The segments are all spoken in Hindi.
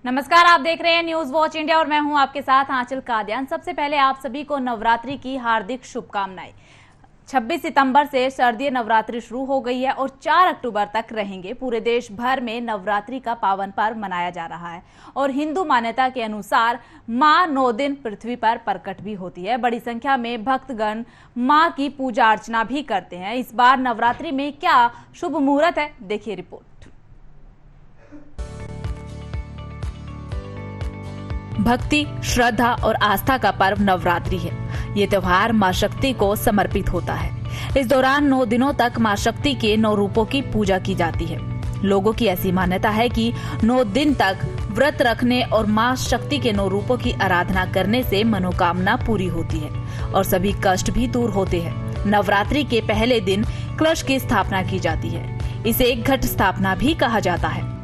नमस्कार, आप देख रहे हैं न्यूज वॉच इंडिया और मैं हूं आपके साथ आंचल कादियान। सबसे पहले आप सभी को नवरात्रि की हार्दिक शुभकामनाएं। 26 सितंबर से शारदीय नवरात्रि शुरू हो गई है और 4 अक्टूबर तक रहेंगे। पूरे देश भर में नवरात्रि का पावन पर्व मनाया जा रहा है और हिंदू मान्यता के अनुसार मां 9 दिन पृथ्वी पर प्रकट भी होती है। बड़ी संख्या में भक्तगण मां की पूजा अर्चना भी करते हैं। इस बार नवरात्रि में क्या शुभ मुहूर्त है, देखिए रिपोर्ट। भक्ति, श्रद्धा और आस्था का पर्व नवरात्रि है। ये त्योहार मां शक्ति को समर्पित होता है। इस दौरान 9 दिनों तक मां शक्ति के 9 रूपों की पूजा की जाती है। लोगों की ऐसी मान्यता है कि 9 दिन तक व्रत रखने और मां शक्ति के 9 रूपों की आराधना करने से मनोकामना पूरी होती है और सभी कष्ट भी दूर होते हैं। नवरात्रि के पहले दिन कलश की स्थापना की जाती है। इसे घट स्थापना भी कहा जाता है।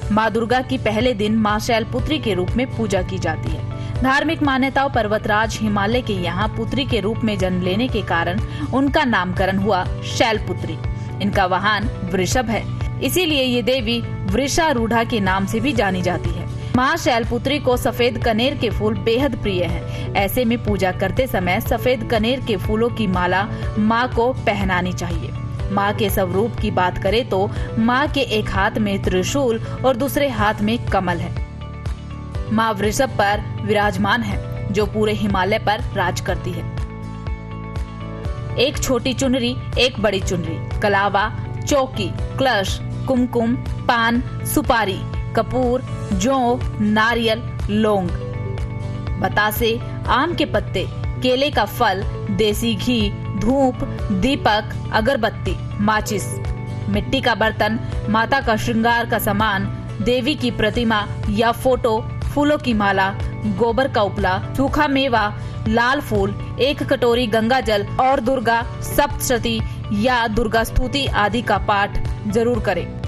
माँ दुर्गा की पहले दिन माँ शैलपुत्री के रूप में पूजा की जाती है। धार्मिक मान्यताओं पर्वतराज हिमालय के यहाँ पुत्री के रूप में जन्म लेने के कारण उनका नामकरण हुआ शैलपुत्री। इनका वाहन वृषभ है, इसीलिए ये देवी वृषारूढ़ा के नाम से भी जानी जाती है। माँ शैलपुत्री को सफेद कनेर के फूल बेहद प्रिय हैं। ऐसे में पूजा करते समय सफेद कनेर के फूलों की माला माँ को पहनानी चाहिए। माँ के स्वरूप की बात करें तो माँ के एक हाथ में त्रिशूल और दूसरे हाथ में कमल है। माँ वृषभ पर विराजमान है, जो पूरे हिमालय पर राज करती है। एक छोटी चुनरी, एक बड़ी चुनरी, कलावा, चौकी, कलश, कुमकुम, पान, सुपारी, कपूर, जौ, नारियल, लौंग, बतासे, आम के पत्ते, केले का फल, देसी घी, धूप, दीपक, अगरबत्ती, माचिस, मिट्टी का बर्तन, माता का श्रृंगार का सामान, देवी की प्रतिमा या फोटो, फूलों की माला, गोबर का उपला, सूखा मेवा, लाल फूल, एक कटोरी गंगा जल और दुर्गा सप्तशती या दुर्गा स्तुति आदि का पाठ जरूर करें।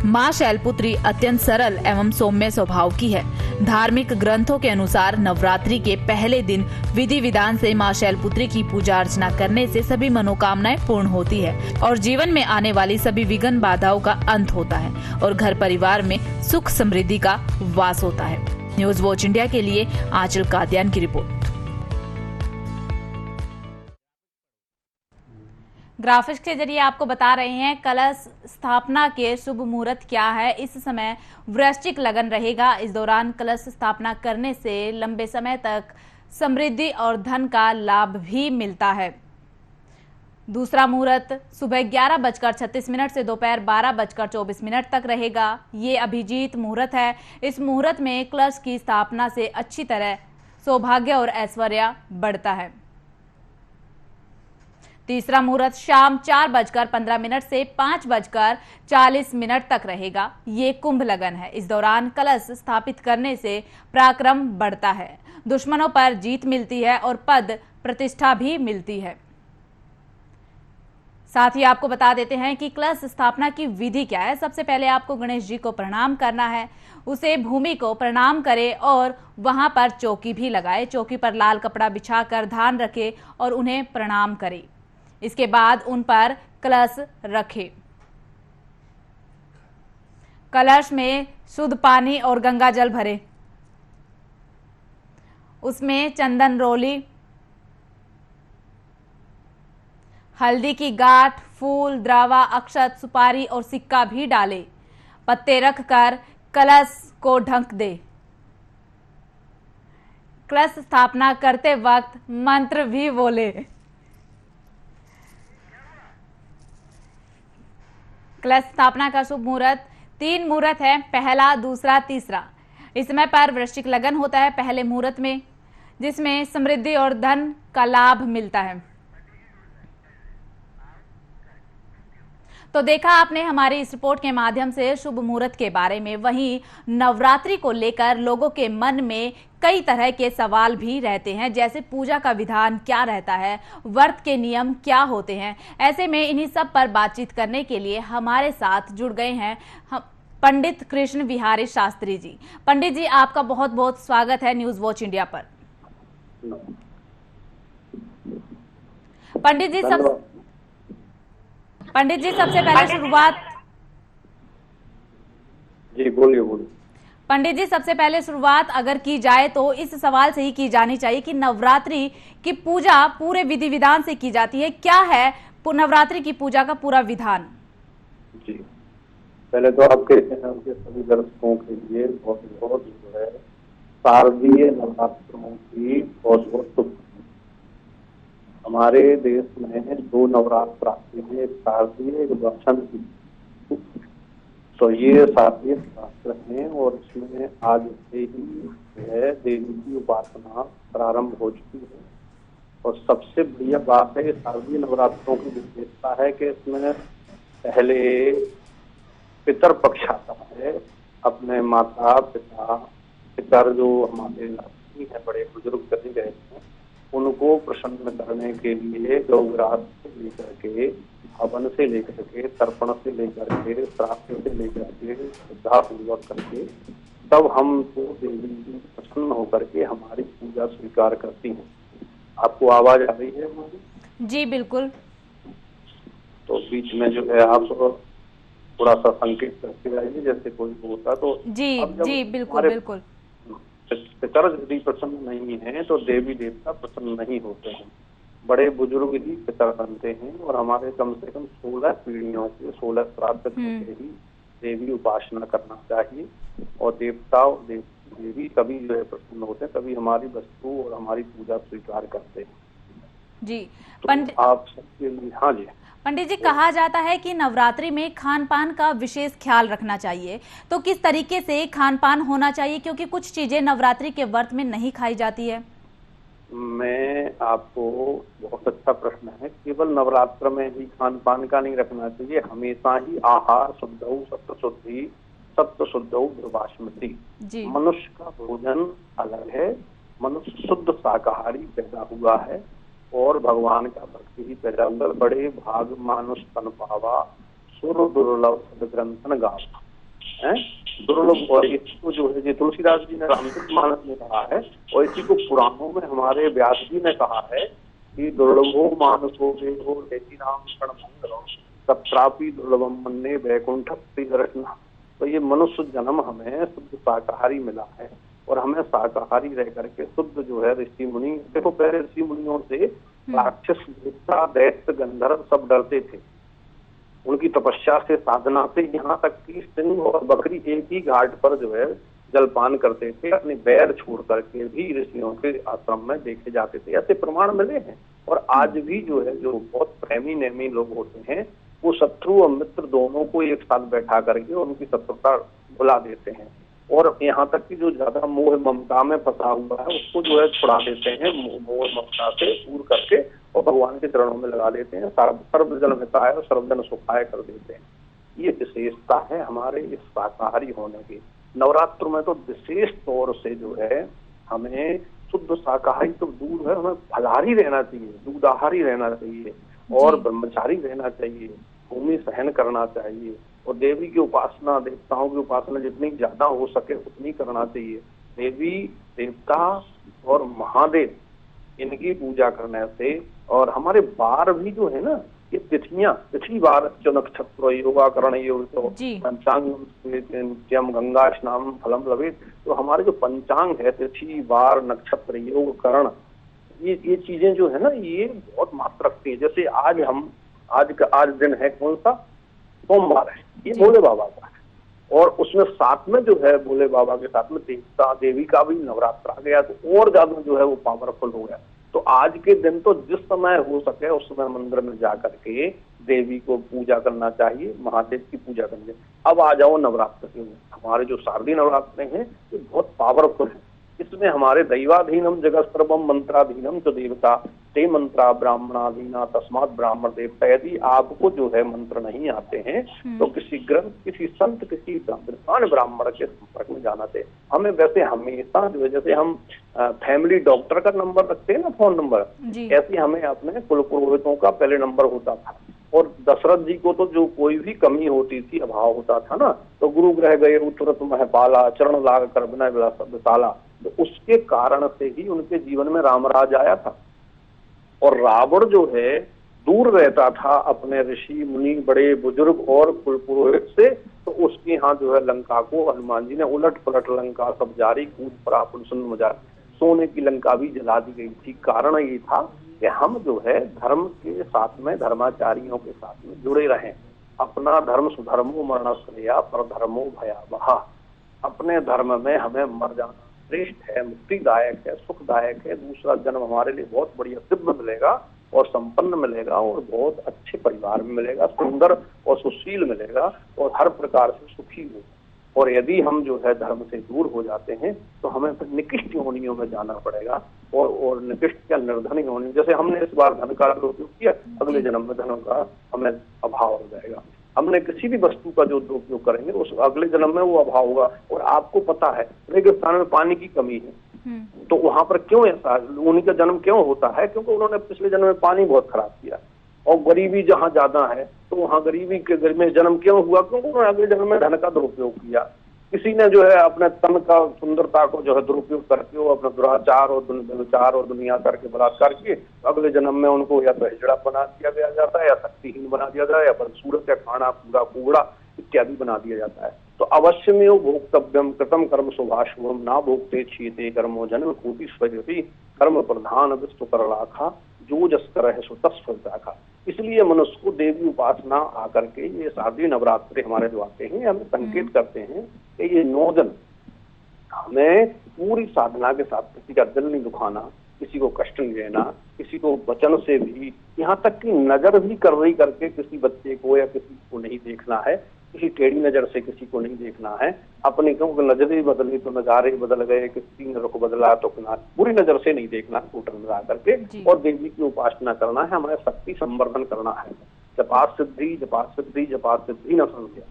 माँ शैलपुत्री अत्यंत सरल एवं सौम्य स्वभाव की है। धार्मिक ग्रंथों के अनुसार नवरात्रि के पहले दिन विधि विधान से माँ शैलपुत्री की पूजा अर्चना करने से सभी मनोकामनाएं पूर्ण होती है और जीवन में आने वाली सभी विघ्न बाधाओं का अंत होता है और घर परिवार में सुख समृद्धि का वास होता है। न्यूज वॉच इंडिया के लिए आंचल कादियान की रिपोर्ट। ग्राफिक्स के जरिए आपको बता रहे हैं कलश स्थापना के शुभ मुहूर्त क्या है। इस समय वृश्चिक लगन रहेगा। इस दौरान कलश स्थापना करने से लंबे समय तक समृद्धि और धन का लाभ भी मिलता है। दूसरा मुहूर्त सुबह 11:36 से दोपहर 12:24 तक रहेगा। ये अभिजीत मुहूर्त है। इस मुहूर्त में कलश की स्थापना से अच्छी तरह सौभाग्य और ऐश्वर्य बढ़ता है। तीसरा मुहूर्त शाम 4:15 से 5:40 तक रहेगा। ये कुंभ लगन है। इस दौरान कलश स्थापित करने से पराक्रम बढ़ता है, दुश्मनों पर जीत मिलती है और पद प्रतिष्ठा भी मिलती है। साथ ही आपको बता देते हैं कि कलश स्थापना की विधि क्या है। सबसे पहले आपको गणेश जी को प्रणाम करना है। उसे भूमि को प्रणाम करें और वहां पर चौकी भी लगाए। चौकी पर लाल कपड़ा बिछाकर धान रखे और उन्हें प्रणाम करें। इसके बाद उन पर कलश रखें। कलश में शुद्ध पानी और गंगा जल भरें। उसमें चंदन रोली, हल्दी की गांठ, फूल, द्रावा, अक्षत, सुपारी और सिक्का भी डालें। पत्ते रखकर कलश को ढक दे। कलश स्थापना करते वक्त मंत्र भी बोले। कलश स्थापना का शुभ मुहूर्त 3 मुहूर्त है, पहला, दूसरा, तीसरा। इस समय पर वृश्चिक लगन होता है पहले मुहूर्त में, जिसमें समृद्धि और धन का लाभ मिलता है। तो देखा आपने हमारी इस रिपोर्ट के माध्यम से शुभ मुहूर्त के बारे में। वहीं नवरात्रि को लेकर लोगों के मन में कई तरह के सवाल भी रहते हैं, जैसे पूजा का विधान क्या रहता है, व्रत के नियम क्या होते हैं। ऐसे में इन्हीं सब पर बातचीत करने के लिए हमारे साथ जुड़ गए हैं पंडित कृष्ण विहारी शास्त्री जी। पंडित जी, आपका बहुत बहुत स्वागत है न्यूज वॉच इंडिया पर। पंडित जी सबसे पहले शुरुआत जी बोलिए बोलिए। पंडित जी, सबसे पहले शुरुआत अगर की जाए तो इस सवाल से ही की जानी चाहिए कि नवरात्रि की पूजा पूरे विधि विधान से की जाती है। क्या है नवरात्रि की पूजा का पूरा विधान? जी, पहले तो आपके चैनल के सभी दर्शकों के लिए बहुत बहुत जो है शारदीय नवरात्रों की बहुत बहुत शुभकामनाएं। हमारे देश में दो नवरात्र आते हैं, एक शारदीय एक बसंती। तो ये शारदीय नवरात्र हैं और इसमें आज से ही जो है देवी की उपासना प्रारंभ हो चुकी है। और सबसे बढ़िया बात है शारदीय नवरात्रों की विशेषता है कि इसमें पहले पितर पक्ष आता है। अपने माता पिता पितर जो हमारे आदमी है, बड़े बुजुर्ग चले गए हैं, उनको प्रसन्न करने के लिए गौग्रास से लेकर के, हवन से लेकर के, तर्पण से लेकर के, श्राद्ध से लेकर के, श्रद्धा पूर्वक करके तब हम तो देवी जी प्रसन्न होकर के हमारी पूजा स्वीकार करती हैं। आपको आवाज आ रही है हमारी? जी बिल्कुल। तो बीच में जो है आप थोड़ा सा संकेत करते रहिए जैसे कोई होता तो। जी जी बिल्कुल बिल्कुल। पितर यदि प्रसन्न नहीं है तो देवी देवता प्रसन्न नहीं होते हैं। बड़े बुजुर्ग ही पितर बनते हैं और हमारे कम से कम 16 पीढ़ियों के 16 श्राद्ध करके ही देवी उपासना करना चाहिए। और देवता और देवी तभी जो है प्रसन्न होते हैं, तभी हमारी वस्तु और हमारी पूजा स्वीकार करते हैं। जी तो आप सबके लिए। हाँ जी पंडित जी, कहा जाता है कि नवरात्रि में खान पान का विशेष ख्याल रखना चाहिए, तो किस तरीके से खान पान होना चाहिए, क्योंकि कुछ चीजें नवरात्रि के व्रत में नहीं खाई जाती है? मैं आपको बहुत अच्छा प्रश्न है। केवल नवरात्र में ही खान पान का नहीं रखना चाहिए, हमेशा ही आहार शुद्धौ सप्त शुद्धौ ध्रुवास्मृति। मनुष्य का भोजन अलग है, मनुष्य शुद्ध शाकाहारी पैदा हुआ है और भगवान का भक्ति ही पैदा हुआ। बड़े भाग मानुष तन पावा सुर दुर्लभ सदग्रंथन गावा है दुर्लभ। और इसको जो है तुलसीदास जी ने रामचरितमानस में कहा है और इसी को पुराणों में हमारे व्यास जी ने कहा है कि दुर्लभो मानसो देहो देती नाम क्षण मंगलो तत्रापि दुर्लभम मन्ने वैकुंठ दर्शन। तो ये मनुष्य जन्म हमें शुद्ध शाकाहारी मिला है और हमें शाकाहारी रह करके शुद्ध जो है ऋषि मुनि, देखो पहले ऋषि मुनियों से राक्षस देवता दैत्य गंधर्व सब डरते थे। उनकी तपस्या से साधना से यहाँ तक कि सिंह और बकरी एक ही घाट पर जो है जलपान करते थे, अपने बैर छोड़ करके भी ऋषियों के आश्रम में देखे जाते थे। ऐसे प्रमाण मिले हैं। और आज भी जो है जो बहुत प्रेमी नेमी लोग होते हैं वो शत्रु और मित्र दोनों को एक साथ बैठा करके उनकी शत्रुता भुला देते हैं। और यहाँ तक कि जो ज्यादा मोह ममता में फंसा हुआ है उसको जो है छुड़ा देते हैं, मोह ममता से दूर करके और भगवान के चरणों में लगा देते हैं। सर्वजन हिताय और सर्वजन सुखाय कर देते हैं। ये विशेषता है हमारे इस शाकाहारी होने की। नवरात्र में तो विशेष तौर से जो है हमें शुद्ध शाकाहारी तो दूर है, हमें फलाहारी रहना चाहिए, दूधाहारी रहना चाहिए और ब्रह्मचारी रहना चाहिए, भूमि सहन करना चाहिए और देवी की उपासना, देवताओं की उपासना जितनी ज्यादा हो सके उतनी करना चाहिए। देवी देवता और महादेव इनकी पूजा करने से और हमारे बार भी जो है ना, ये तिथि बार जो नक्षत्र योगाकरण योग तो पंचांग गंगा स्नान फलम लभेत। तो हमारे जो पंचांग है तिथि बार नक्षत्र योग करण, ये चीजें जो है ना ये बहुत महत्व रखती है। जैसे आज दिन है कौन सा, सोमवार है, ये भोले बाबा का है और उसमें साथ में जो है भोले बाबा के साथ में देवता देवी का भी नवरात्र आ गया तो और ज्यादा जो है वो पावरफुल हो गया। तो आज के दिन तो जिस समय हो सके उस समय मंदिर में जा करके देवी को पूजा करना चाहिए, महादेव की पूजा करनी। अब आ जाओ नवरात्र के, हमारे जो शारदीय नवरात्र हैं ये बहुत पावरफुल है। इसमें हमारे दैवाधीनम जगत सर्वम मंत्राधीनम तो देवता ते मंत्रा ब्राह्मणाधीना तस्मात ब्राह्मण देवता। यदि आपको जो है मंत्र नहीं आते हैं तो किसी ग्रंथ, किसी संत, किसी विद्वान ब्राह्मण के संपर्क में जाना चाहिए। हमें वैसे हमेशा जो है जैसे हम फैमिली डॉक्टर का नंबर रखते हैं ना, फोन नंबर, ऐसे हमें अपने कुल पुरोहितों का पहले नंबर होता था। और दशरथ जी को तो जो कोई भी कमी होती थी, अभाव होता था ना, तो गुरु ग्रह गए तुरंत महपाला चरण लाग कर बिना विशाला, तो उसके कारण से ही उनके जीवन में रामराज आया था। और रावण जो है दूर रहता था अपने ऋषि मुनि बड़े बुजुर्ग और कुल पुरोहित से, तो उसके यहाँ जो है लंका को हनुमान जी ने उलट पलट लंका सब जारी कूद पड़ा पुनसुन मजा, सोने की लंका भी जला दी गई थी। कारण ये था कि हम जो है धर्म के साथ में धर्माचारियों के साथ में जुड़े रहें। अपना धर्म सुधर्मो मरणश्रेया पर धर्मो भयावह। अपने धर्म में हमें मर जाना श्रेष्ठ है, मुक्तिदायक है, सुखदायक है। दूसरा जन्म हमारे लिए बहुत बढ़िया दिव्य मिलेगा और संपन्न मिलेगा और बहुत अच्छे परिवार में मिलेगा, सुंदर और सुशील मिलेगा और हर प्रकार से सुखी हो। और यदि हम जो है धर्म से दूर हो जाते हैं तो हमें फिर निकृष्ट योनियों में जाना पड़ेगा और निकृष्ट क्या निर्धन योनि, जैसे हमने इस बार धन का दुरुपयोग किया, अगले जन्म में धन का हमें अभाव हो जाएगा। हमने किसी भी वस्तु का जो दुरुपयोग करेंगे उस अगले जन्म में वो अभाव होगा। और आपको पता है रेगिस्तान में पानी की कमी है, तो वहां पर क्यों ऐसा उनका जन्म क्यों होता है? क्योंकि उन्होंने पिछले जन्म में पानी बहुत खराब किया। और गरीबी जहाँ ज्यादा है तो वहाँ गरीबी के घर में जन्म क्यों हुआ? क्योंकि उन्होंने अगले जन्म में धन का दुरुपयोग किया। किसी ने जो है अपने तन का सुंदरता को जो है दुरुपयोग करके वो अपना दुराचार और व्यभिचार और दुनिया करके बलात्कार किए, अगले जन्म में उनको या तो हिजड़ा बना दिया गया जाता है, या शक्तिहीन बना दिया जाता है, या बदसूरत या खाना पूरा कुबड़ा इत्यादि बना दिया जाता है। तो अवश्य में भोक्तव्यम कृतम कर्म शुभाशुभम ना भोक्ते क्षीते कर्मो जन्म कोटि स्वयं कर्म प्रधान विस्तु कर लाखा जो जस कर है सो तस्फल राखा। इसलिए मनुष्य को देवी उपासना आकर के ये शारदीय नवरात्रि हमारे जो आते हैं हमें संकेत करते हैं कि ये 9 दिन हमें पूरी साधना के साथ किसी का दिल नहीं दुखाना, किसी को कष्ट नहीं देना, किसी को वचन से भी, यहाँ तक कि नजर भी कर रही करके किसी बच्चे को या किसी को नहीं देखना है, किसी टेढ़ी नजर से किसी को नहीं देखना है। अपने क्योंकि नजरें बदली तो नजारे बदल गए, किसी ने रुख बदला तो किनारे, बुरी नजर से नहीं देखना, टूटन मिला करके और देवी की उपासना करना है, हमारे शक्ति संवर्धन करना है। जपात सिद्धि जपात सिद्धि जपात सिद्धि न संख्या।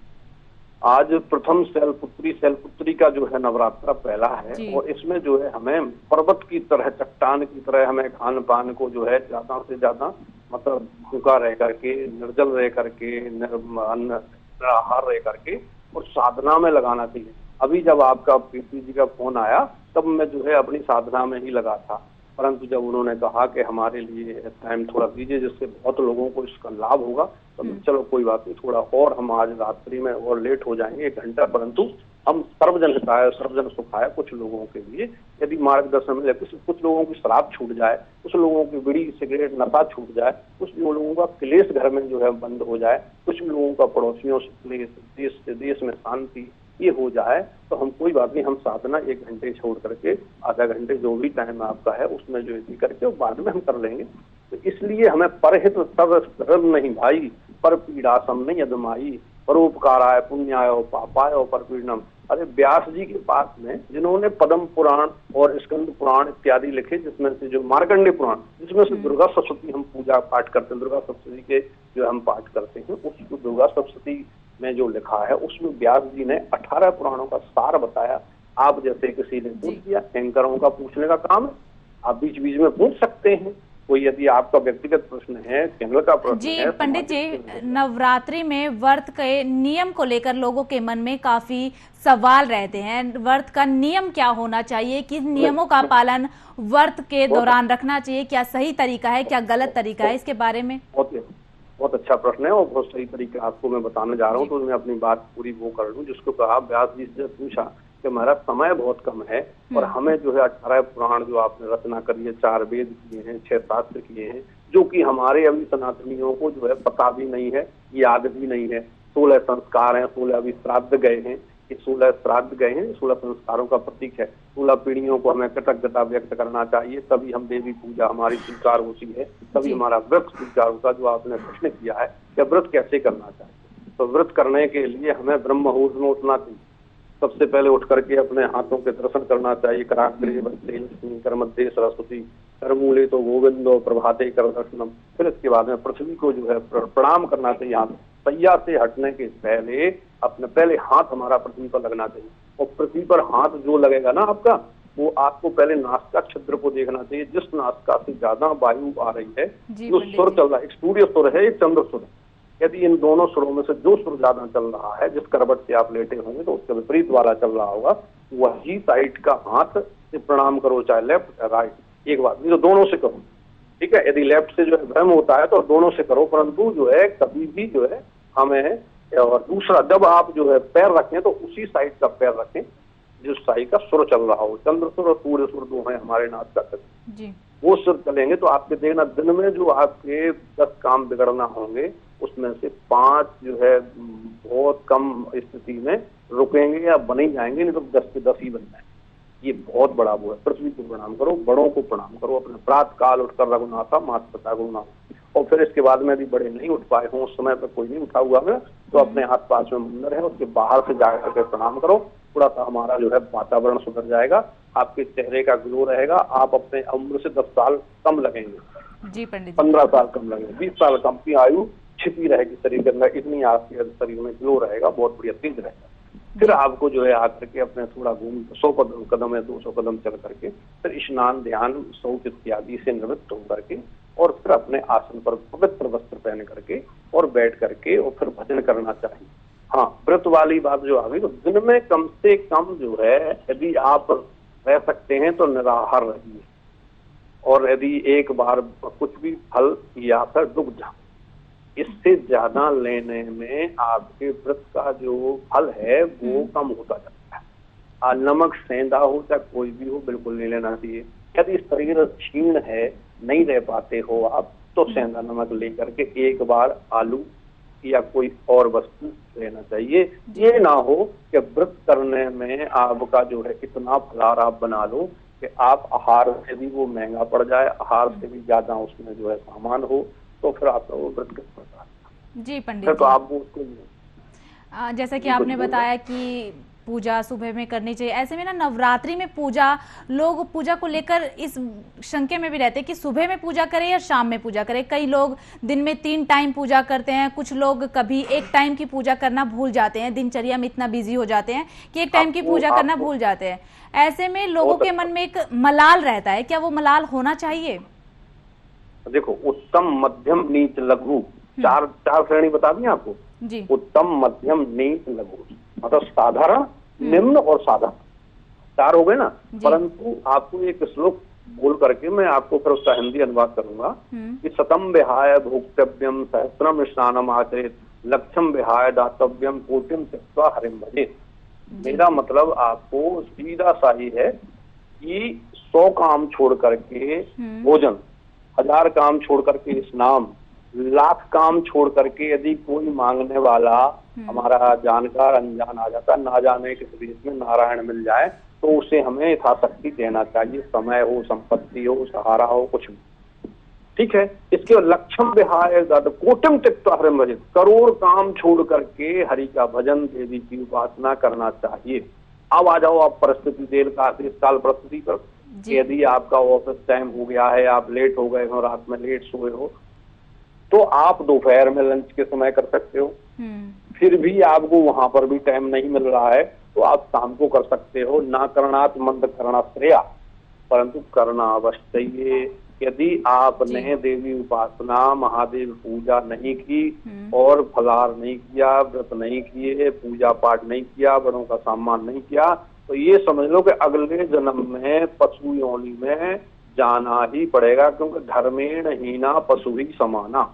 आज प्रथम शैलपुत्री का जो है नवरात्र पहला है और इसमें जो है हमें पर्वत की तरह, चट्टान की तरह हमें खान पान को जो है ज्यादा से ज्यादा मतलब भूखा रह करके, निर्जल रह करके, निराहार रह करके और साधना में लगाना चाहिए। अभी जब आपका पीपी जी का फोन आया तब मैं जो है अपनी साधना में ही लगा था, परंतु जब उन्होंने कहा कि हमारे लिए टाइम थोड़ा दीजिए जिससे बहुत लोगों को इसका लाभ होगा, तो चलो कोई बात नहीं, थोड़ा और हम आज रात्रि में और लेट हो जाएंगे 1 घंटा, परंतु हम सर्वजन हिताय सर्वजन सुखाय कुछ लोगों के लिए यदि मार्गदर्शन मिले, कुछ लोगों की शराब छूट जाए, कुछ लोगों की बीड़ी सिगरेट नशा छूट जाए, कुछ लोगों का क्लेश घर में जो है बंद हो जाए, कुछ लोगों का पड़ोसियों से क्लेश, देश में शांति ये हो जाए, तो हम कोई बात नहीं, हम साधना 1 घंटे छोड़ करके आधा घंटे जो भी टाइम आपका है उसमें जो है करके बाद में हम कर लेंगे। तो इसलिए हमें परहित तब नहीं भाई, पर पीड़ा सम नहीं अदमाई, परोपकाराय पुण्याय पापाय पर पीड़नम। अरे व्यास जी के पास में जिन्होंने पद्म पुराण और स्कंद पुराण इत्यादि लिखे, जिसमें से जो मार्कंडेय पुराण, जिसमें से दुर्गा सप्तशती हम पूजा पाठ करते हैं, दुर्गा सप्तशती के जो हम पाठ करते हैं, उस दुर्गा सप्तशती में जो लिखा है उसमें व्यास जी ने 18 पुराणों का सार बताया। आप जैसे किसी ने पूछ दिया, एंकरों का पूछने का काम है, आप बीच बीच में पूछ सकते हैं, कोई यदि आपका व्यक्तिगत प्रश्न है, चैनल का प्रश्न है। पंडित जी, नवरात्रि में व्रत के नियम को लेकर लोगों के मन में काफी सवाल रहते हैं। व्रत का नियम क्या होना चाहिए, किस नियमों का पालन व्रत के दौरान रखना चाहिए, क्या सही तरीका है, क्या गलत तरीका है, इसके बारे में? बहुत अच्छा प्रश्न है और बहुत सही तरीका आपको मैं बताने जा रहा हूँ, तो मैं अपनी बात पूरी वो कर लूँ जिसको कहा व्यास जी से पूछा कि हमारा समय बहुत कम है और हमें जो है 18 पुराण जो आपने रचना करी है, 4 वेद किए हैं, 6 शास्त्र किए हैं, जो कि हमारे अभी सनातनियों को जो है पता भी नहीं है, याद भी नहीं है। 16 संस्कार हैं, 16 अभी श्राद्ध गए हैं, 16 श्राद्ध गए हैं, 16 संस्कारों का प्रतीक है। 16 पीढ़ियों को हमें कृतज्ञता व्यक्त करना चाहिए, तभी हम देवी पूजा हमारी स्वीकार होती है, तभी हमारा व्रत स्वीकार होता। जो आपने प्रश्न किया है कि व्रत कैसे करना चाहिए, तो व्रत करने के लिए हमें ब्रह्म मुहूर्त में उठना चाहिए। सबसे पहले उठ करके अपने हाथों के दर्शन करना चाहिए। कराग्रे वत्से लक्ष्मी कर मध्य सरस्वती करमूले तो गोविंदो प्रभाते कर दर्शनम। फिर इसके बाद में पृथ्वी को जो है प्रणाम करना चाहिए। हाथ सैया से हटने के पहले अपने पहले हाथ हमारा पृथ्वी पर लगना चाहिए, और पृथ्वी पर हाथ जो लगेगा ना आपका, वो आपको पहले नासिका छिद्र को देखना चाहिए। जिस नासिका से ज्यादा वायु आ रही है, जो सुर चल रहा है, एक सूर्य सुर है, एक चंद्र सुर है, यदि इन दोनों सुरों में से जो सुर ज्यादा चल रहा है, जिस करवट से आप लेटे होंगे तो उसके विपरीत वाला चल रहा होगा, वही साइड का हाथ से प्रणाम करो, चाहे लेफ्ट चाहे राइट, एक बात नहीं तो दोनों से करो। ठीक है, यदि लेफ्ट से जो है भ्रम होता है तो दोनों से करो, परंतु जो है कभी भी जो है हमें, और दूसरा जब आप जो है पैर रखें तो उसी साइड का पैर रखें जिस साइड का सुर चल रहा हो। चंद्र सुर और सूर्य सुर दो है हमारे नाथ का जी, वो सुर चलेंगे तो आपके देखना दिन में जो आपके 10 काम बिगड़ना होंगे उसमें से 5 जो है बहुत कम स्थिति में रुकेंगे या बन ही जाएंगे, नहीं तो 10 के 10 ही बन जाएंगे। ये बहुत बड़ा वो है। पृथ्वी को प्रणाम करो, बड़ों को प्रणाम करो, अपने प्रातः काल उठकर रघुनाथा माता पिता गुरुनाथ, और फिर इसके बाद में यदि बड़े नहीं उठ पाए हों, उस समय पर कोई नहीं उठा हुआ है तो अपने आस पास में मंदिर है उसके बाहर से जाकर के प्रणाम करो। थोड़ा सा हमारा जो है वातावरण सुधर जाएगा, आपके चेहरे का ग्लो रहेगा, आप अपने उम्र से 10 साल कम लगेंगे जी पंडित, 15 साल कम लगेंगे, 20 साल कम की आयु छिपी रहेगी शरीर के अंदर, इतनी आपके शरीर में ग्लो रहेगा, बहुत बढ़िया तेज रहेगा। फिर आपको जो है आकर के अपने थोड़ा घूम 100 कदम या 200 कदम चल करके फिर स्नान ध्यान शौच इत्यादि से निवृत्त होकर के और फिर अपने आसन पर पवित्र वस्त्र पहन करके और बैठ करके और फिर भजन करना चाहिए। हाँ, व्रत वाली बात जो आ गई तो दिन में कम से कम जो है यदि आप रह सकते हैं तो निराहार रहिए, और यदि एक बार कुछ भी फल या फिर दुग्ध, इससे ज्यादा लेने में आपके व्रत का जो फल है वो कम होता जाता है। नमक सेंधा हो चाहे कोई भी हो बिल्कुल नहीं लेना चाहिए। यदि शरीर क्षीण है, नहीं रह पाते हो आप, तो सेंधा नमक लेकर के एक बार आलू या कोई और वस्तु लेना चाहिए। ये ना हो कि व्रत करने में आपका जो है इतना फलाहार आप बना लो कि आप आहार से भी वो महंगा पड़ जाए, आहार से भी ज्यादा उसमें जो है सामान हो, तो फिर आपका वो व्रत किस प्रकार जी पंडित तो आप वो उसको जैसा कि आपने बताया कि पूजा सुबह में करनी चाहिए, ऐसे में ना नवरात्रि में पूजा, लोग पूजा को लेकर इस शंके में भी रहते हैं कि सुबह में पूजा करें या शाम में पूजा करें। कई लोग दिन में 3 टाइम पूजा करते हैं, कुछ लोग कभी 1 टाइम की पूजा करना भूल जाते हैं, दिनचर्या में इतना बिजी हो जाते हैं कि 1 टाइम की पूजा करना भूल जाते हैं। ऐसे में लोगों के मन में एक मलाल रहता है, क्या वो मलाल होना चाहिए? देखो, उत्तम मध्यम नीच लघु चार श्रेणी बता दी आपको जी। उत्तम मध्यम नीच लघु मतलब साधारण निम्न और साधारण 4 हो गए ना। परंतु आपको एक श्लोक बोल करके मैं आपको फिर उसका हिंदी अनुवाद करूंगा कि शतम विहाय भोक्तव्यम सहस्रम स्नानम आचरित लक्षम विहाय दातव्यम कोटिम त्यक्त्वा हरिम भजेत। मेरा मतलब आपको सीधा सा ही है कि 100 काम छोड़ करके भोजन, 1000 काम छोड़ करके स्नान, 1,00,000 काम छोड़ करके यदि कोई मांगने वाला हमारा जानकार अनजान आ जाता, ना जाने किस देश में नारायण मिल जाए, तो उसे हमें यथाशक्ति देना चाहिए, समय हो, संपत्ति हो, सहारा हो, कुछ भी। ठीक है, इसके लक्षम विहाय कोटिम त्यक्त्वा हरिम भजेत, करोड़ काम छोड़ करके हरि का भजन, देवी की उपासना करना चाहिए। अब आ जाओ आप परिस्थिति देश काल परिस्थिति पर। यदि आपका ऑफिस टाइम हो गया है, आप लेट हो गए हो, रात में लेट सोए हो, तो आप दोपहर में लंच के समय कर सकते हो। फिर भी आपको वहां पर भी टाइम नहीं मिल रहा है तो आप शाम को कर सकते हो। ना करणात मंद करना श्रेया, परंतु करना अवश्य चाहिए। यदि आपने देवी उपासना, महादेव पूजा नहीं की और फलाहार नहीं किया, व्रत नहीं किए, पूजा पाठ नहीं किया, बड़ों का सम्मान नहीं किया, तो ये समझ लो कि अगले जन्म में पशु योनि में जाना ही पड़ेगा, क्योंकि धर्मेण हीना पशु ही समाना,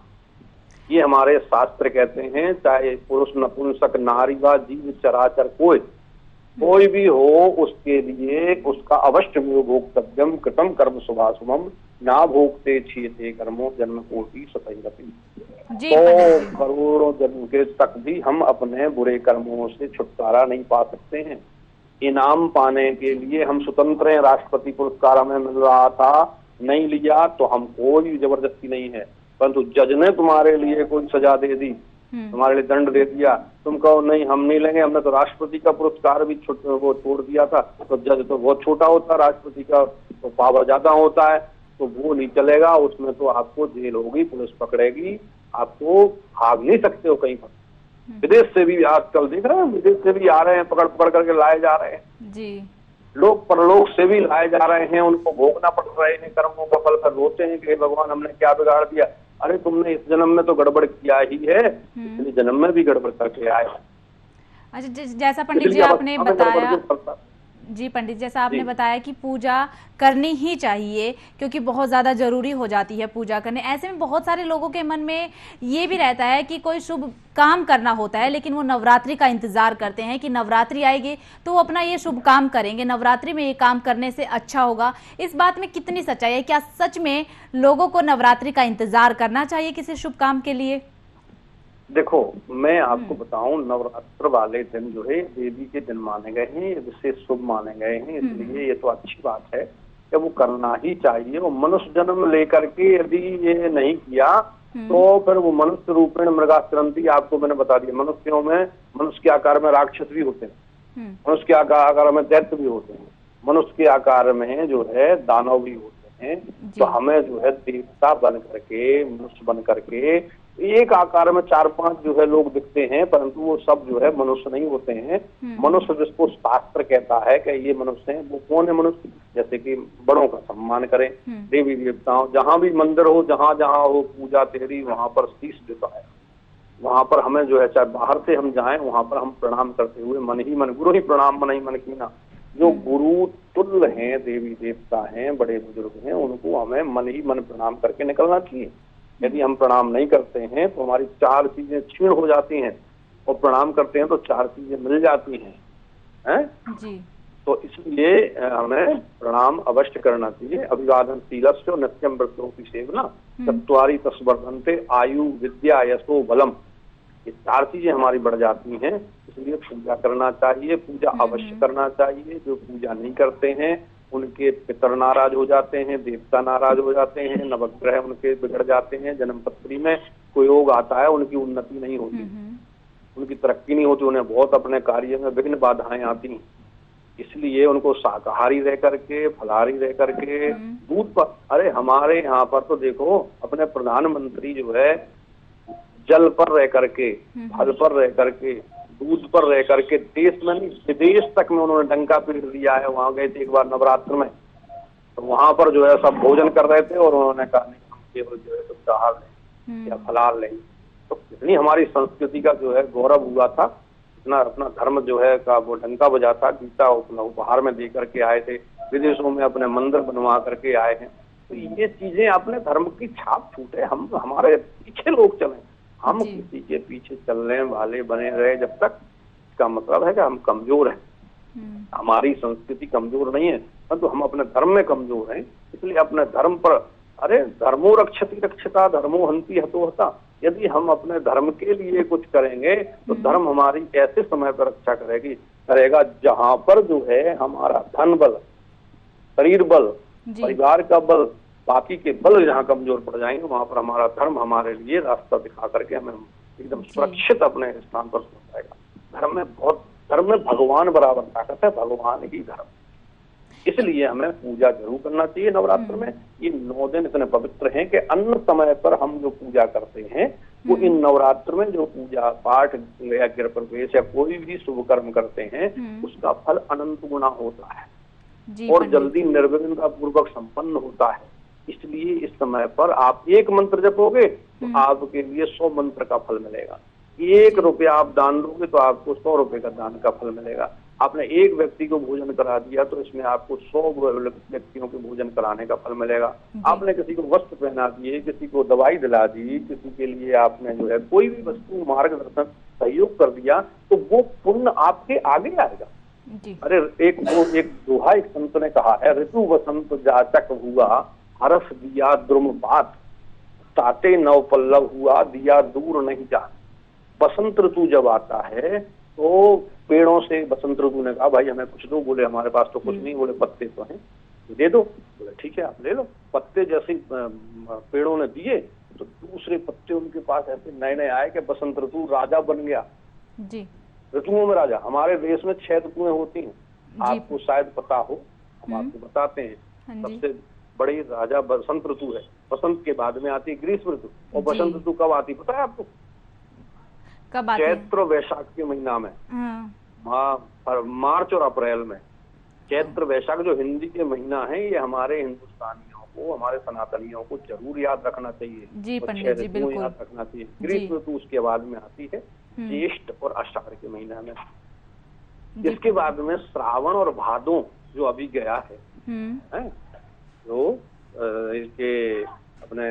ये हमारे शास्त्र कहते हैं। चाहे पुरुष नपुंसक नारी व जीव चराचर कोई भी हो, उसके लिए उसका अवश्य भोक्तव्यम कृतम कर्म शुभाशुभम ना भोगते छीयते कर्मो जन्म कोटि सतैरपि। तो करोड़ों जन्म के तक भी हम अपने बुरे कर्मों से छुटकारा नहीं पा सकते हैं। इनाम पाने के लिए हम स्वतंत्र हैं, राष्ट्रपति पुरस्कार हमें मिल रहा था, नहीं लिया तो हम कोई जबरदस्ती नहीं है, परंतु जज ने तुम्हारे लिए कोई सजा दे दी, तुम्हारे लिए दंड दे दिया, तुम कहो नहीं हम नहीं लेंगे, हमने तो राष्ट्रपति का पुरस्कार भी वो छोड़ दिया था, तो जज तो बहुत छोटा होता है, राष्ट्रपति का तो पावर ज्यादा होता है, तो वो नहीं चलेगा, उसमें तो आपको जेल होगी, पुलिस पकड़ेगी, आपको भाग नहीं सकते हो कहीं पर। विदेश से भी आजकल देख रहे हैं, विदेश से भी आ रहे हैं, पकड़ पकड़ करके लाए जा रहे हैं जी। लोग परलोक से भी लाए जा रहे हैं, उनको भोगना पड़ रहे हैं कर्मों का फल। कर रोते हैं कि भगवान हमने क्या बिगाड़ दिया। अरे तुमने इस जन्म में तो गड़बड़ किया ही है, पिछले जन्म में भी गड़बड़ करके आए। अच्छा, जैसा पंडित जी आपने बताया जी पंडित, जैसा आपने जी बताया कि पूजा करनी ही चाहिए क्योंकि बहुत ज्यादा जरूरी हो जाती है पूजा करने। ऐसे में बहुत सारे लोगों के मन में ये भी रहता है कि कोई शुभ काम करना होता है, लेकिन वो नवरात्रि का इंतजार करते हैं कि नवरात्रि आएगी तो वो अपना ये शुभ काम करेंगे, नवरात्रि में ये काम करने से अच्छा होगा। इस बात में कितनी सच्चाई है? क्या सच में लोगों को नवरात्रि का इंतजार करना चाहिए किसी शुभ काम के लिए? देखो, मैं आपको बताऊं, नवरात्र वाले दिन जो है देवी के दिन माने गए हैं, ये विशेष शुभ माने गए हैं, इसलिए ये तो अच्छी बात है कि वो करना ही चाहिए। और मनुष्य जन्म लेकर के यदि ये नहीं किया तो फिर वो मनुष्य रूपेण मृगाक्रंति, आपको मैंने बता दिया, मनुष्यों में मनुष्य के आकार में राक्षस भी होते हैं, मनुष्य के आकार में दैत्य भी होते हैं, मनुष्य के आकार में जो है दानव भी होते हैं। तो हमें जो है देवता बन करके, मनुष्य बन करके, एक आकार में 4-5 जो है लोग दिखते हैं, परंतु वो सब जो है मनुष्य नहीं होते हैं। मनुष्य जिसको शास्त्र कहता है कि ये मनुष्य है, वो कौन है मनुष्य? जैसे कि बड़ों का सम्मान करें, देवी देवताओं, जहां भी मंदिर हो, जहां जहां हो पूजा तेरी, वहां पर शीश झुकाए, वहां पर हमें जो है, चाहे बाहर से हम जाएं, वहां पर हम प्रणाम करते हुए मन ही मन, गुरु ही प्रणाम मन ही मन कीना, जो गुरु तुल्य हैं, देवी देवता हैं, बड़े बुजुर्ग हैं, उनको हमें मन ही मन प्रणाम करके निकलना चाहिए। यदि हम प्रणाम नहीं करते हैं तो हमारी 4 चीजें क्षीण हो जाती हैं, और प्रणाम करते हैं तो 4 चीजें मिल जाती हैं, जी। तो इसलिए हमें प्रणाम अवश्य करना चाहिए। अभिवादन शीलस्य नित्यम व्रतोपि सेवना चत्वारि तस्वर्धन्ते आयु विद्या यशो बलम, ये 4 चीजें हमारी बढ़ जाती हैं। इसलिए पूजा करना चाहिए, पूजा अवश्य करना चाहिए। जो पूजा नहीं करते हैं उनके पितर नाराज हो जाते हैं, देवता नाराज हो जाते हैं, नवग्रह उनके बिगड़ जाते हैं, जन्मपत्री में कोई योग आता है, उनकी उन्नति नहीं होती, उनकी तरक्की नहीं होती, उन्हें बहुत अपने कार्य में विघ्न बाधाएं आती हैं। इसलिए उनको शाकाहारी रह करके, फलाहारी रह करके, दूध पर, अरे हमारे यहाँ पर तो देखो, अपने प्रधानमंत्री जो है जल पर रह करके, फल पर रह करके, दूध पर रह करके, देश में नहीं विदेश तक में उन्होंने डंका पीट दिया है। वहां गए थे एक बार नवरात्र में, तो वहां पर जो है सब भोजन कर रहे थे, और उन्होंने कहा नहीं, हम केवल जो है दुग्धाहार लें या फलाहार लें। तो कितनी हमारी संस्कृति का जो है गौरव हुआ था, इतना अपना धर्म जो है का वो डंका बजा था। गीता उपहार में दे करके आए थे, विदेशों में अपने मंदिर बनवा करके आए हैं। तो ये चीजें अपने धर्म की छाप छूटे, हम हमारे पीछे लोग चलें, हम किसी के पीछे चलने वाले बने रहे जब तक, इसका मतलब है कि हम कमजोर हैं। हमारी संस्कृति कमजोर नहीं है, परंतु हम अपने धर्म में कमजोर हैं। इसलिए अपने धर्म पर, अरे धर्मो रक्षति रक्षिता धर्मो हंति हतो हता, यदि हम अपने धर्म के लिए कुछ करेंगे तो धर्म हमारी ऐसे समय पर रक्षा करेगा जहां पर जो है हमारा धन बल, शरीर बल, परिवार का बल, बाकी के बल जहाँ कमजोर पड़ जाएंगे, वहां पर हमारा धर्म हमारे लिए रास्ता दिखा करके हमें एकदम सुरक्षित अपने स्थान पर पहुंचाएगा। धर्म में भगवान बराबर ताकत है, भगवान ही धर्म। इसलिए हमें पूजा जरूर करना चाहिए नवरात्र में। ये 9 दिन इतने पवित्र हैं कि अन्य समय पर हम जो पूजा करते हैं वो इन नवरात्र में जो पूजा पाठ या गृह प्रवेश या कोई भी शुभ कर्म करते हैं उसका फल अनंत गुना होता है और जल्दी निर्विघ्नता पूर्वक संपन्न होता है। इसलिए इस समय पर आप एक मंत्र जपोगे तो आपके लिए 100 मंत्र का फल मिलेगा। 1 रुपया आप दान दोगे तो आपको 100 रुपए का दान का फल मिलेगा। आपने एक व्यक्ति को भोजन करा दिया तो इसमें आपको 100 व्यक्तियों के भोजन कराने का फल मिलेगा। आपने किसी को वस्त्र पहना दिए, किसी को दवाई दिला दी, किसी के लिए आपने जो है कोई भी वस्तु मार्गदर्शन सहयोग कर दिया तो वो पुण्य आपके आगे आएगा। अरे एक दोहा एक संत ने कहा है, ऋतु वसंत जाचक हुआ हरस दिया द्रुम बात, ताते नव पल्लव हुआ दिया दूर नहीं जा। बसंत ऋतु जब आता है तो पेड़ों से बसंत ऋतु ने कहा भाई हमें कुछ दो, बोले हमारे पास तो कुछ नहीं, बोले पत्ते तो हैं दे दो, बोले ठीक है आप ले लो। पत्ते जैसे पेड़ों ने दिए तो दूसरे पत्ते उनके पास ऐसे नए नए आए कि बसंत ऋतु राजा बन गया। जी ऋतुओं में राजा, हमारे देश में 6 ऋतुएं होती हैं, आपको शायद पता हो, हम आपको बताते हैं। सबसे बड़ी राजा बसंत ऋतु है, बसंत के बाद में आती है ग्रीष्म ऋतु। और बसंत ऋतु कब आती पता है आपको? कब आती? चैत्र वैशाख के महीना में, मार्च और अप्रैल में। चैत्र वैशाख जो हिंदी के महीना है ये हमारे हिंदुस्तानियों को, हमारे सनातनियों को जरूर याद रखना चाहिए। जी पंडित जी बिल्कुल याद रखना चाहिए। ग्रीष्म ऋतु उसके बाद में आती है, ज्येष्ठ और आषाढ़ के महीना में। इसके बाद में श्रावण और भादों जो अभी गया है जो इसके अपने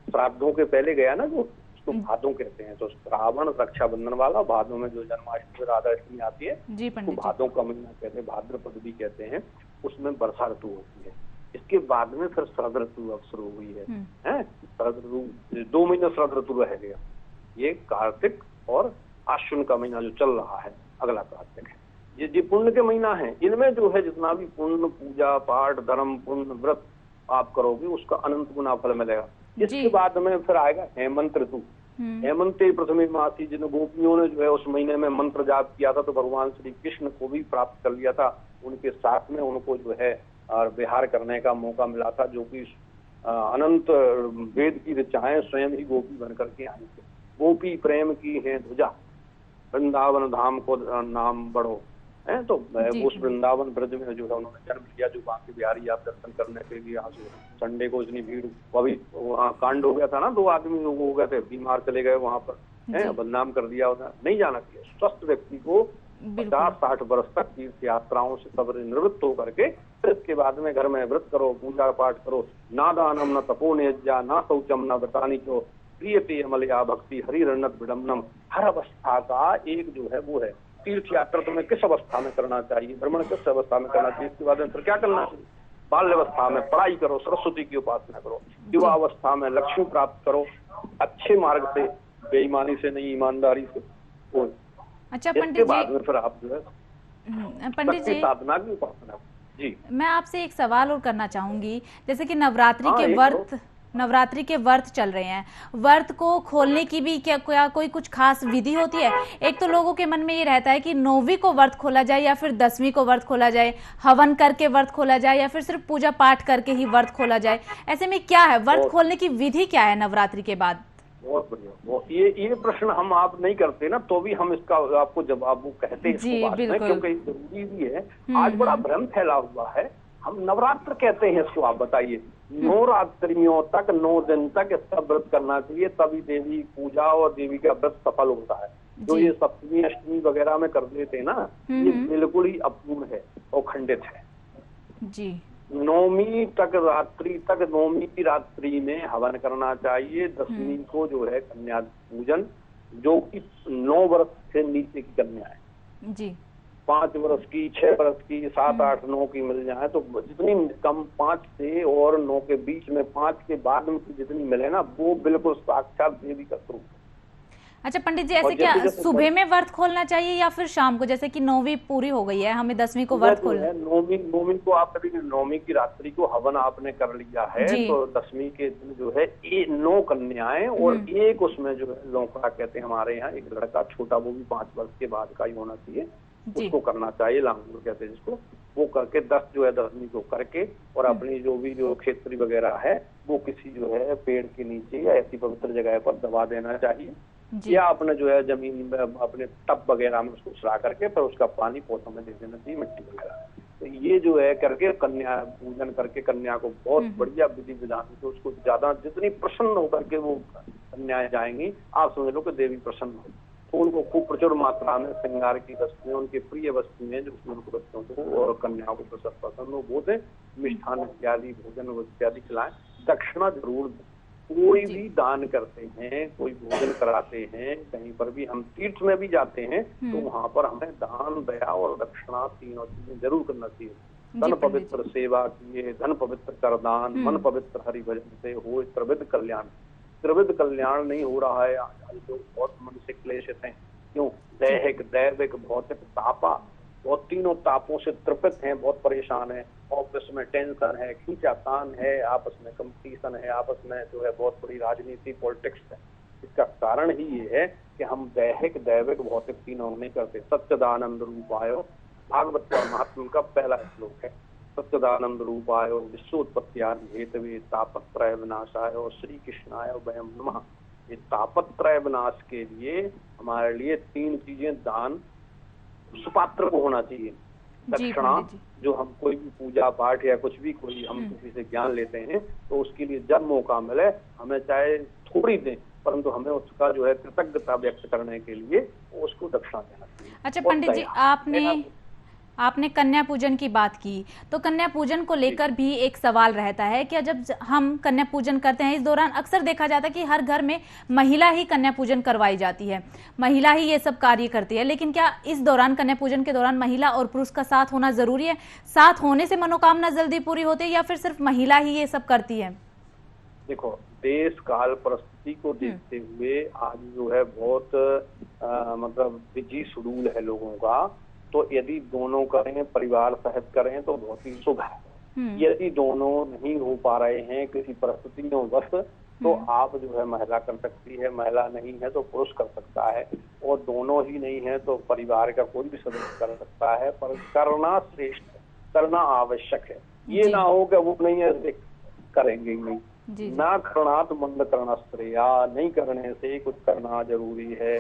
श्राद्धों के पहले गया ना, जो उसको भादों कहते हैं। तो श्रावण रक्षाबंधन वाला, भादों में जो जन्माष्टमी राधा अष्टमी आती है उसको भादों का महीना कहते हैं, भाद्रपद भी कहते हैं। उसमें वर्षा ऋतु होती है। इसके बाद में फिर शरद ऋतु अब शुरू हुई है। शरद ऋतु 2 महीने शरद ऋतु रह गया। ये कार्तिक और आश्विन का महीना जो चल रहा है, अगला कार्तिक है। ये पुण्य के महीना है। इनमें जो है जितना भी पुण्य, पूजा पाठ, धर्म, पुण्य, व्रत आप करोगे उसका अनंत गुना फल मिलेगा। इसके बाद में फिर आएगा हेमंत ऋतु। हेमंते प्रथमे मासी, जिन गोपियों ने जो है उस महीने में मंत्र जाप किया था तो भगवान श्री कृष्ण को भी प्राप्त कर लिया था। उनके साथ में उनको जो है विहार करने का मौका मिला था, जो कि अनंत वेद की ऋचाएं स्वयं ही गोपी बनकर के आई थी। गोपी प्रेम की है ध्वजा, वृंदावन धाम को नाम बढ़ो है। तो उस वृंदावन ब्रज में जो है उन्होंने जन्म लिया। जो बाकी बिहारी आप दर्शन करने के लिए आज संडे को इतनी भीड़, अभी वहाँ कांड हो गया था ना, 2 आदमी लोग हो गए थे, बीमार चले गए वहां पर है, बदनाम कर दिया। नहीं जाना चाहिए। स्वस्थ व्यक्ति को 50-60 वर्ष तक तीर्थ यात्राओं से सब निवृत्त होकर के फिर इसके बाद में घर में व्रत करो, पूजा पाठ करो। ना दानम न तपो नेज्या, ना शौचम न व्रतानि चो, प्रियते अमलया भक्ति हरिरन्नत विडम्बनम। हर अवस्था का एक जो है वो है। तीर्थ यात्रा तुम्हें किस अवस्था में करना चाहिए, भ्रमण किस अवस्था में करना चाहिए, इसके बाद में फिर क्या करना चाहिए। बाल्यावस्था में पढ़ाई करो, सरस्वती की उपासना करो। युवा अवस्था में लक्ष्मी प्राप्त करो, अच्छे मार्ग से, बेईमानी से नहीं, ईमानदारी से। अच्छा पंडित जी, बाद में फिर आप जो है पंडित जी साधना की उपासना। जी, मैं आपसे एक सवाल और करना चाहूंगी। जैसे कि नवरात्रि के व्रत चल रहे हैं, व्रत को खोलने की भी क्या कोई कुछ खास विधि होती है? एक तो लोगों के मन में ये रहता है कि 9वीं को व्रत खोला जाए या फिर 10वीं को व्रत खोला जाए, हवन करके व्रत खोला जाए या फिर सिर्फ पूजा पाठ करके ही व्रत खोला जाए। ऐसे में क्या है, व्रत खोलने की विधि क्या है नवरात्रि के बाद? बहुत बढ़िया। ये प्रश्न हम आप नहीं करते ना, तो भी हम इसका आपको जवाब वो कहते हैं क्योंकि जरूरी भी है। आज बड़ा भ्रम फैला हुआ है। हम नवरात्र कहते हैं इसको, आप बताइए। 9 रात्रियों तक, 9 दिन तक इसका व्रत करना चाहिए, तभी देवी पूजा और देवी का व्रत सफल होता है। जो ये सप्तमी अष्टमी वगैरह में कर देते हैं ना, ये बिल्कुल ही अपूर्ण है और खंडित है जी। 9वीं तक रात्रि तक, 9वीं की रात्रि में हवन करना चाहिए। 10वीं को जो है कन्या पूजन, जो कि 9 वर्ष से नीचे की कन्या है जी। 5 वर्ष की, 6 वर्ष की, 7, 8, 9 की मिल जाए तो जितनी कम 5 से और 9 के बीच में, 5 के बाद में जितनी मिले ना, वो बिल्कुल साक्षात देवी का स्वरूप। अच्छा पंडित जी, ऐसे क्या सुबह में व्रत खोलना चाहिए या फिर शाम को? जैसे कि 9वीं पूरी हो गई है, हमें 10वीं को व्रत खोलना है। 9वीं को आप कभी 9वीं की रात्रि को हवन आपने कर लिया है तो 10वीं के दिन जो है 9 कन्याएं और एक उसमें जो है लौकड़ा कहते हैं हमारे यहाँ, एक लड़का छोटा, वो भी 5 वर्ष के बाद का ही होना चाहिए, उसको करना चाहिए। लांगूर कहते हैं जिसको, वो करके 10 जो है 10वीं को करके और अपनी जो भी जो क्षेत्री वगैरह है वो किसी जो है पेड़ के नीचे या ऐसी पवित्र जगह पर दबा देना चाहिए, या अपने जो है जमीन में अपने टब वगैरह में उसको सड़ा करके फिर उसका पानी पौधों में दे देना चाहिए, मिट्टी वगैरह। तो ये जो है करके कन्या पूजन करके कन्या को बहुत बढ़िया विधि विधान से उसको ज्यादा जितनी प्रसन्न होकर के वो कन्याएं जाएंगी, आप समझ लो कि देवी प्रसन्न हो। तो उनको खूब प्रचुर मात्रा में श्रृंगार की वस्तुएं, उनकी प्रिय वस्तुएं जो उसमें उनको बच्चों को और कन्याओं को पसंद हो वो दें, मिष्ठान इत्यादि भोजन इत्यादि खिलाएं। दक्षिणा जरूर दें। कोई भी दान करते हैं, कोई भोजन कराते हैं, कहीं पर भी हम तीर्थ में भी जाते हैं तो वहां पर हमें दान, दया और दक्षिणा तीनों चीजें जरूर करना चाहिए। धन पवित्र सेवा किए, धन पवित्र करदान, मन पवित्र हरि भजन से हो त्रिविध कल्याण। त्रिविध कल्याण नहीं हो रहा है, आज लोग बहुत मन से क्लेशित हैं। क्यों? दैहिक, दैविक, भौतिक, तापा, और तीनों तापों से तृपित हैं, बहुत परेशान है। ऑफिस में टेंशन है, खींचातान है, आपस में कंपटीशन है, आपस में जो है बहुत बड़ी राजनीति, पॉलिटिक्स है। इसका कारण ही ये है कि हम दैहिक, दैविक, भौतिक तीनों नहीं करते। सच्चिदानंद रूपाय, भागवत महात्मा का पहला श्लोक है। सच्चिदानंद रूपाय विश्वोत्पत्त्यादि हेतवे तापत्रय विनाशाय और श्री कृष्णाय वयम नमः। ये तापत्रय विनाश के लिए हमारे लिए 3 चीजें दान सुपात्र को होना चाहिए। दक्षिणा, जो हम कोई भी पूजा पाठ या कुछ भी कोई हम किसी से ज्ञान लेते हैं तो उसके लिए जब मौका मिले हमें चाहे थोड़ी दें, परंतु हमें उसका जो है कृतज्ञता व्यक्त करने के लिए उसको दक्षिणा देना चाहिए। अच्छा और पंडित जी, आपने कन्या पूजन की बात की, तो कन्या पूजन को लेकर भी एक सवाल रहता है कि जब हम कन्या पूजन करते हैं, इस दौरान अक्सर देखा जाता है कि हर घर में महिला ही कन्या पूजन करवाई जाती है, महिला ही ये सब कार्य करती है, लेकिन क्या इस दौरान कन्या पूजन के दौरान महिला और पुरुष का साथ होना जरूरी है? साथ होने से मनोकामना जल्दी पूरी होती है या फिर सिर्फ महिला ही ये सब करती है? देखो, देश काल परिस्थिति को देखते हुए आज जो है बहुत मतलब बिजी शेड्यूल है लोगों का, तो यदि दोनों करें, परिवार सहित करें तो बहुत ही शुभ है। यदि दोनों नहीं हो पा रहे हैं किसी परिस्थितियों वश, तो आप जो है महिला कर सकती है, महिला नहीं है तो पुरुष कर सकता है, और दोनों ही नहीं है तो परिवार का कोई भी सदस्य कर सकता है। पर करना श्रेष्ठ है, करना आवश्यक है। ये ना हो कि वो नहीं है करेंगे ही नहीं। ना करना तो मंद करना श्रेया, नहीं करने से कुछ करना जरूरी है।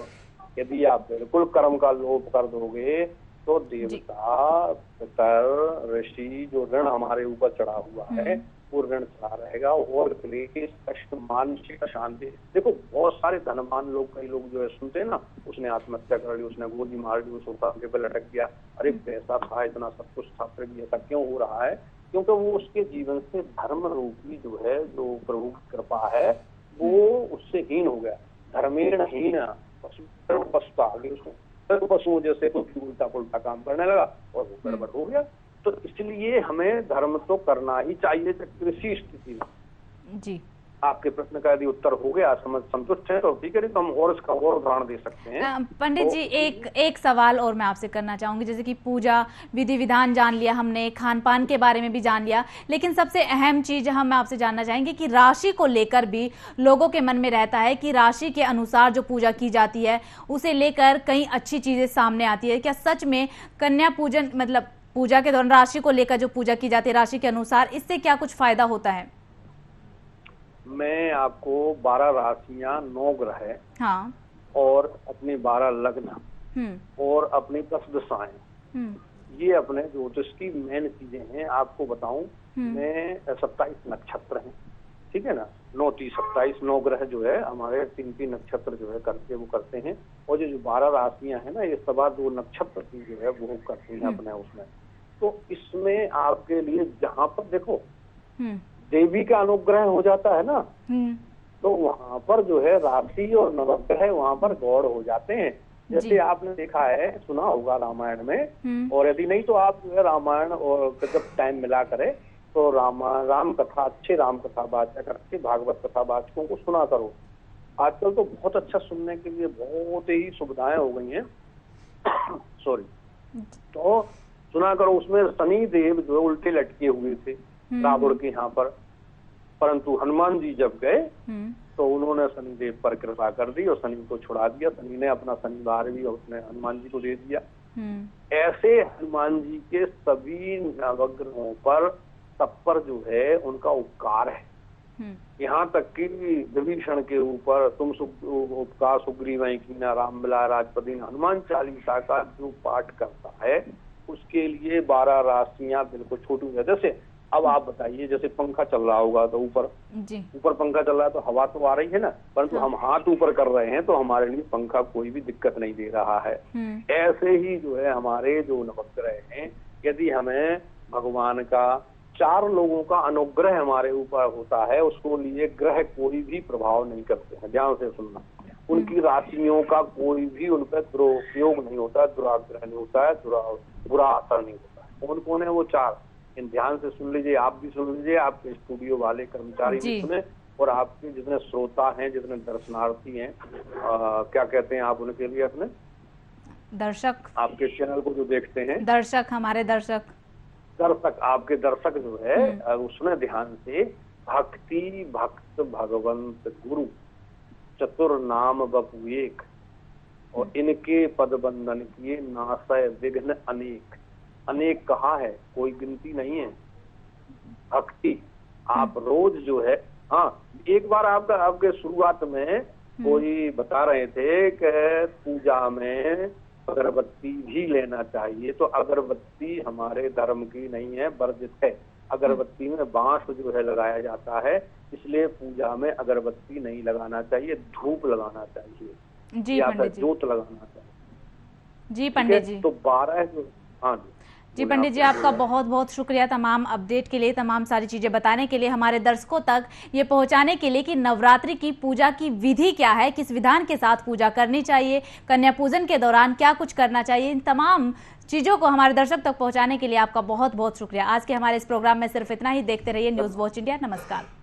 यदि आप बिल्कुल कर्म का लोप कर दोगे तो देवता, पितर, ऋषि जो ऋण हमारे ऊपर चढ़ा हुआ है वो ऋण चढ़ा रहेगा, और क्लेश, कष्ट, मानसिक अशांति। देखो, बहुत सारे धनवान लोग, कई लोग जो है सुनते हैं ना, उसने आत्महत्या कर ली, उसने गोली मार ली, सोता के पे लटक गया, अरे पैसा था, इतना सब कुछ था, फिर भी ऐसा क्यों हो रहा है? क्योंकि वो उसके जीवन से धर्म रूपी जो है, जो प्रभु की कृपा है, वो उससे हीन हो गया। धर्मेण हीन पशु आगे उसको पशुओं जैसे कुछ उल्टा पुल्टा काम करने लगा और वो गड़बड़ हो गया। तो इसलिए हमें धर्म तो करना ही चाहिए किसी स्थिति में। जी, आपके प्रश्न का यदि उत्तर हो गया, समझ संतुष्ट है तो ठीक है, तो हम और इसका और उदाहरण दे सकते हैं। पंडित जी, एक सवाल और मैं आपसे करना चाहूंगी। जैसे कि पूजा विधि विधान जान लिया हमने, खान पान के बारे में भी जान लिया, लेकिन सबसे अहम चीज हम आपसे जानना चाहेंगे कि राशि को लेकर भी लोगों के मन में रहता है कि राशि के अनुसार जो पूजा की जाती है उसे लेकर कई अच्छी चीजें सामने आती है। क्या सच में कन्या पूजन, मतलब पूजा के दौरान राशि को लेकर जो पूजा की जाती है राशि के अनुसार, इससे क्या कुछ फायदा होता है? मैं आपको 12 राशियां, 9 ग्रह, हाँ, और अपने 12 लग्न और अपनी 10 दशाएं, ये अपने ज्योतिष की मेन चीजें हैं, आपको बताऊं। मैं 27 नक्षत्र हैं, ठीक है ना, 9 30 27 9 ग्रह जो है हमारे 3 नक्षत्र जो है करके वो करते हैं, और जो 12 राशियां है ना, ये 2 नक्षत्र की जो है वो करते हैं अपने उसमें। तो इसमें आपके लिए जहां पर देखो देवी का अनुग्रह हो जाता है ना, तो वहां पर जो है राशि और नवग्रह वहां पर गौड़ हो जाते हैं। जैसे आपने देखा है, सुना होगा रामायण में, और यदि नहीं तो आप जो है रामायण और जब टाइम मिला करे तो राम कथा, अच्छे राम कथा वाचक, अच्छे भागवत कथा वाचकों को सुना करो। आजकल तो बहुत अच्छा सुनने के लिए बहुत ही सुविधाएं हो गई हैं सॉरी, तो सुना करो। उसमें शनि देव जो है उल्टे लटके हुए थे रावण के यहाँ पर, परंतु हनुमान जी जब गए तो उन्होंने शनि देव पर कृपा कर दी और शनि को छुड़ा दिया। शनि ने अपना शनिवार भी उसने हनुमान जी को दे दिया। ऐसे हनुमान जी के सभी नवग्रहों पर, सब पर जो है उनका उपकार है। यहाँ तक कि विभीषण के ऊपर तुम उपकार सुग्रीव कीना राम मिला राजपति, हनुमान चालीसा का जो पाठ करता है उसके लिए 12 राशियां बिल्कुल छोटी है। जैसे अब आप बताइए, जैसे पंखा चल रहा होगा तो ऊपर पंखा चल रहा है तो हवा तो आ रही है ना, परंतु हम हाथ ऊपर कर रहे हैं तो हमारे लिए पंखा कोई भी दिक्कत नहीं दे रहा है। ऐसे ही जो है हमारे जो नवग्रह हैं, यदि हमें भगवान का 4 लोगों का अनुग्रह हमारे ऊपर होता है, उसको लिए ग्रह कोई भी प्रभाव नहीं करते हैं। ध्यान से सुनना, उनकी राशियों का कोई भी उन पर दुरुपयोग नहीं होता, दुराग्रह नहीं होता है, बुरा असर नहीं होता है। कौन कौन है वो 4? ध्यान से सुन लीजिए, आप भी सुन लीजिए, आपके स्टूडियो वाले कर्मचारी भी सुने, और आपके जितने श्रोता हैं, जितने दर्शनार्थी हैं, क्या कहते हैं आप उनके लिए, अपने दर्शक, आपके चैनल को जो देखते हैं, दर्शक, हमारे दर्शक, आपके दर्शक जो है उसमें ध्यान से, भक्ति भक्त भगवंत गुरु चतुर नाम बपु एक, और इनके पद बंधन किए नासय विघ्न अनेक। अनेक कहा है, कोई गिनती नहीं है। भक्ति आप रोज जो है, हाँ, एक बार आपके शुरुआत में कोई बता रहे थे कि पूजा में अगरबत्ती भी लेना चाहिए, तो अगरबत्ती हमारे धर्म की नहीं है, वर्जित है। अगरबत्ती में बांस जो है लगाया जाता है, इसलिए पूजा में अगरबत्ती नहीं लगाना चाहिए, धूप लगाना चाहिए जी या पंडित जी। जोत लगाना चाहिए। जी पंडित जी। तो 12 जो, हाँ जी पंडित जी, आपका बहुत बहुत शुक्रिया तमाम अपडेट के लिए, तमाम सारी चीजें बताने के लिए, हमारे दर्शकों तक ये पहुंचाने के लिए कि नवरात्रि की पूजा की विधि क्या है, किस विधान के साथ पूजा करनी चाहिए, कन्या पूजन के दौरान क्या कुछ करना चाहिए, इन तमाम चीजों को हमारे दर्शक तक पहुंचाने के लिए आपका बहुत बहुत शुक्रिया। आज के हमारे इस प्रोग्राम में सिर्फ इतना ही। देखते रहिए न्यूज वॉच इंडिया। नमस्कार।